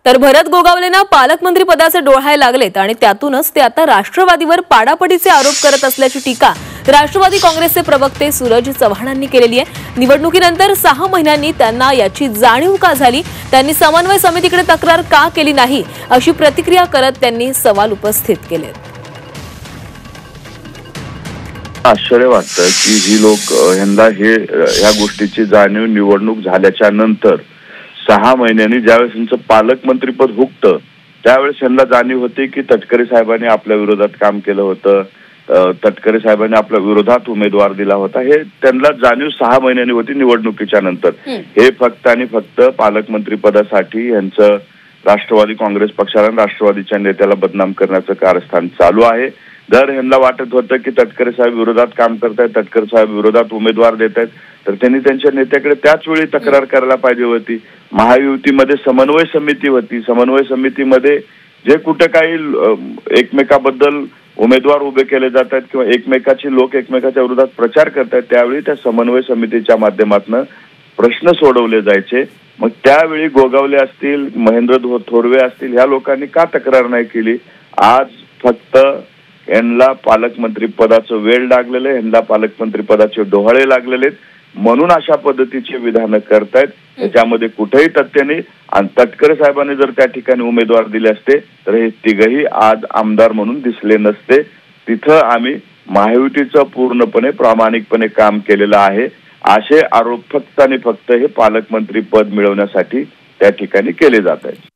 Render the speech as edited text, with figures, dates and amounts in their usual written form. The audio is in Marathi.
तर भरत गोगावलेंना पालकमंत्री पदाचे डोहाळे लागलेत आणि त्यातूनच ते आता राष्ट्रवादीवर पाडापडीचे आरोप करत असल्याची टीका राष्ट्रवादी काँग्रेसचे प्रवक्ते सूरज चव्हाणांनी केलेली आहे। निवडणुकीनंतर 6 महिन्यांनी त्यांना याची जाणीव का झाली, त्यांनी समन्वय समितीकडे तक्रार का केली नाही, अशी प्रतिक्रिया करत त्यांनी सवाल उपस्थित केले। आश्चर्य वाटतं की ही लोक यांना ह्या गोष्टीची जाणीव निवडणूक झाल्याच्या नंतर 6 महिन्यांनी ज्यावेळेस त्यांचं पालकमंत्रीपद हुकतं त्यावेळेस यांना जाणीव होती की तटकरे साहेबांनी आपल्या विरोधात काम केलं होतं, तटकरे साहेबांनी आपल्या विरोधात उमेदवार दिला होता, हे त्यांना जाणीव 6 महिन्यांनी होती निवडणुकीच्या नंतर। हे फक्त आणि फक्त पालकमंत्री पदासाठी यांचं राष्ट्रवादी काँग्रेस पक्षाला राष्ट्रवादीच्या नेत्याला बदनाम करण्याचं कारस्थान चालू आहे। जर यांना वाटत होतं की तटकरे साहेब विरोधात काम करतायत, तटकरे साहेब विरोधात उमेदवार देत आहेत, तर त्यांनी त्यांच्या नेत्याकडे त्याच वेळी तक्रार करायला पाहिजे होती। महायुतीमध्ये समन्वय समिती होती, समन्वय समितीमध्ये जे कुठे काही एकमेकाबद्दल उमेदवार उभे केले जात आहेत किंवा एकमेकाची लोक एकमेकाच्या विरोधात प्रचार करतायत, त्यावेळी त्या समन्वय समितीच्या माध्यमातून प्रश्न सोडवले जायचे। मग त्यावेळी गोगावले असतील, महेंद्र थोरवे असतील, ह्या लोकांनी का तक्रार नाही केली? आज फक्त यांना पालकमंत्री पदाचं वेळ लागलेलं आहे, यांना पालकमंत्री पदाचे डोहाळे लागलेले आहेत म्हणून अशा पद्धतीचे विधान करतायत। त्याच्यामध्ये कुठेही तथ्य नाही। आणि तटकरे साहेबांनी जर त्या ठिकाणी उमेदवार दिले असते तर हे तिघही आज आमदार म्हणून दिसले नसते। तिथं आम्ही महायुतीचं पूर्णपणे प्रामाणिकपणे काम केलेलं आहे। असे आरोप फक्त आणि फक्त हे पालकमंत्री पद मिळवण्यासाठी त्या ठिकाणी केले जात आहेत।